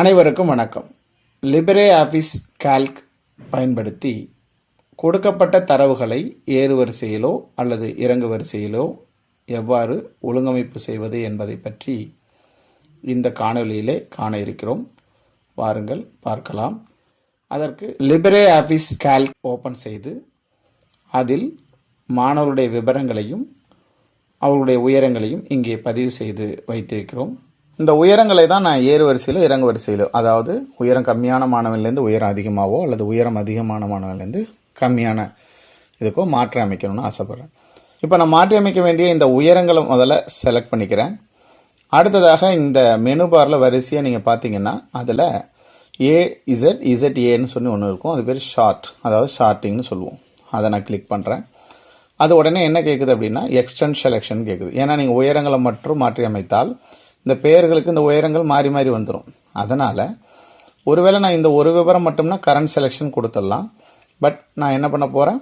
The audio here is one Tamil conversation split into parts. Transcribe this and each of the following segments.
அனைவருக்கும் வணக்கம். லிபரே ஆஃபீஸ் கால்க் பயன்படுத்தி கொடுக்கப்பட்ட தரவுகளை ஏறு வரிசையிலோ அல்லது இறங்கு வரிசையிலோ எவ்வாறு ஒழுங்கமைப்பு செய்வது என்பதை பற்றி இந்த காணொளியிலே காண இருக்கிறோம். வாருங்கள் பார்க்கலாம். அதற்கு லிபரே ஆஃபீஸ் கால்க் ஓப்பன் செய்து அதில் மாணவருடைய விவரங்களையும் அவர்களுடைய உயரங்களையும் இங்கே பதிவு செய்து வைத்திருக்கிறோம். இந்த உயரங்களை தான் நான் ஏறு வரிசையிலோ இறங்கு வரிசையிலோ, அதாவது உயரம் கம்மியான மாணவன்லேருந்து உயரம் அதிகமாகவோ அல்லது உயரம் அதிகமான மாணவன்லேருந்து கம்மியான இதுக்கோ மாற்றி அமைக்கணும்னு ஆசைப்பட்றேன். இப்போ நான் மாற்றி அமைக்க வேண்டிய இந்த உயரங்களை முதல்ல செலக்ட் பண்ணிக்கிறேன். அடுத்ததாக இந்த மெனு பாரில் வரிசையாக நீங்கள் பார்த்தீங்கன்னா அதில் இசட்ஏன்னு சொல்லி ஒன்று இருக்கும். அது பேர் ஷார்ட், அதாவது ஷார்ட்டிங்னு சொல்லுவோம். அதை நான் கிளிக் பண்ணுறேன். அது உடனே என்ன கேட்குது அப்படின்னா எக்ஸ்டெண்ட் செலெக்ஷன் கேட்குது. ஏன்னா நீங்கள் உயரங்களை மட்டும் மாற்றி அமைத்தால் இந்த பெயர்களுக்கு இந்த உயரங்கள் மாறி மாறி வந்துடும். அதனால் ஒருவேளை நான் இந்த ஒரு விவரம் மட்டும்னா கரண்ட் செலெக்ஷன் கொடுத்துடலாம். பட் நான் என்ன பண்ண போகிறேன்,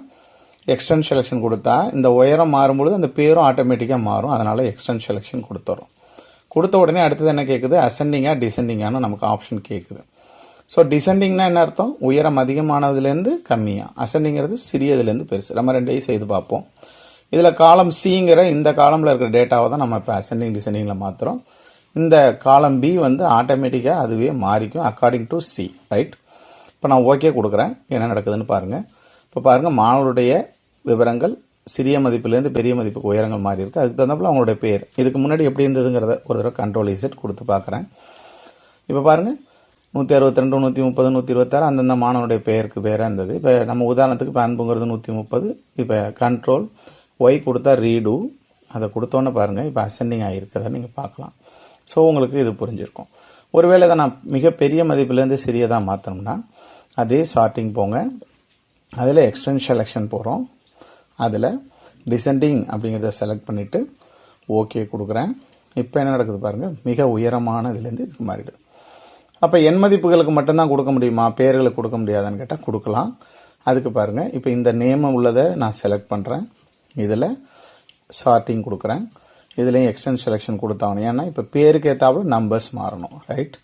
எக்ஸ்டெண்ட் செலெக்ஷன் கொடுத்தா இந்த உயரம் மாறும்பொழுது அந்த பேரும் ஆட்டோமேட்டிக்காக மாறும். அதனால் எக்ஸ்டெண்ட் செலெக்ஷன் கொடுத்துட்றோம். கொடுத்த உடனே அடுத்தது என்ன கேட்குது, அசெண்டிங்காக டிசெண்டிங்கானு நமக்கு ஆப்ஷன் கேட்குது. ஸோ டிசெண்டிங்னா என்ன அர்த்தம், உயரம் அதிகமானதுலேருந்து கம்மியாக, அசெண்டிங்கிறது சிறியதுலேருந்து பெருசு. நம்ம ரெண்டையும் செய்து பார்ப்போம். இதில் காலம் சிங்கிற இந்த காலமில் இருக்கிற டேட்டாவை தான் நம்ம இப்போ அசெண்டிங் டிசெண்டிங்கில் மாற்றுறோம். இந்த காலம் பி வந்து ஆட்டோமேட்டிக்காக அதுவே மாறிக்கும் அக்கார்டிங் டு சி, ரைட். இப்போ நான் ஓகே கொடுக்குறேன். என்ன நடக்குதுன்னு பாருங்கள். இப்போ பாருங்கள், மாணவருடைய விவரங்கள் சிறிய மதிப்பிலேருந்து பெரிய மதிப்புக்கு உயரங்கள் மாறி இருக்குது. அதுக்கு தகுந்தப்பில் அவங்களுடைய பேர் இதுக்கு முன்னாடி எப்படி இருந்ததுங்கிறத ஒரு தடவை கண்ட்ரோல் இசட் கொடுத்து பார்க்குறேன். இப்போ பாருங்கள், 162, 130, 126 அந்தந்த மாணவனுடைய பெயருக்கு பேராக இருந்தது. இப்போ நம்ம உதாரணத்துக்கு இப்போ அன்புங்கிறது 130. இப்போ கண்ட்ரோல் ஒய் கொடுத்தா ரீடு, அதை கொடுத்தோன்னே பாருங்கள் இப்போ அசெண்டிங் ஆகிருக்கிறத நீங்கள் பார்க்கலாம். ஸோ உங்களுக்கு இது புரிஞ்சிருக்கும். ஒருவேளை இதை நான் மிகப்பெரிய மதிப்பிலேருந்து சிறியதாக மாற்றணும்னா அதே ஷார்ட்டிங் போங்க, அதில் எக்ஸ்டெண்ட் செலெக்ஷன் போகிறோம். அதில் டிசெண்டிங் அப்படிங்கிறத செலக்ட் பண்ணிவிட்டு ஓகே கொடுக்குறேன். இப்போ என்ன நடக்குது பாருங்கள், மிக உயரமான இதுலேருந்து இதுக்கு மாறிடுது. அப்போ எண் மதிப்புகளுக்கு மட்டும்தான் கொடுக்க முடியுமா, பேர்களுக்கு கொடுக்க முடியாதான்னு கேட்டால் கொடுக்கலாம். அதுக்கு பாருங்கள், இப்போ இந்த நேம் உள்ளதை நான் செலக்ட் பண்ணுறேன். இதில் ஷார்ட்டிங் கொடுக்குறேன். இதுலேயும் எக்ஸ்டெண்ட் செலெக்ஷன் கொடுத்தாகணும். ஏன்னா இப்போ பேருக்கு ஏற்றாப்புல நம்பர்ஸ் மாறணும், ரைட்.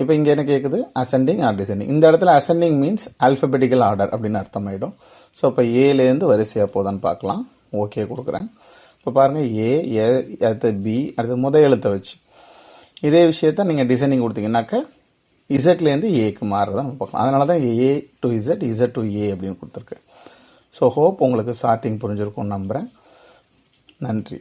இப்போ இங்கே என்ன கேட்குது, அசெண்டிங் ஆர் டிசெண்டிங். இந்த இடத்துல அசெண்டிங் மீன்ஸ் ஆல்ஃபபெட்டிக்கல் ஆர்டர் அப்படின்னு அர்த்தமாயிடும். ஸோ இப்போ ஏலேருந்து வரிசையாக போதான்னு பார்க்கலாம். ஓகே கொடுக்குறேன். இப்போ பாருங்கள், ஏ அடுத்து பி, அடுத்து முதல் எழுத்தை வச்சு இதே விஷயத்த நீங்கள் டிசைனிங் கொடுத்தீங்கன்னாக்கா இசட்லேருந்து ஏக்கு மாறுறதா நம்ம பார்க்கலாம். அதனால தான் A to Z, Z to A அப்படின்னு கொடுத்துருக்கு. ஸோ ஹோப் உங்களுக்கு ஷார்ட்டிங் புரிஞ்சிருக்கும்னு நம்புகிறேன். நன்றி.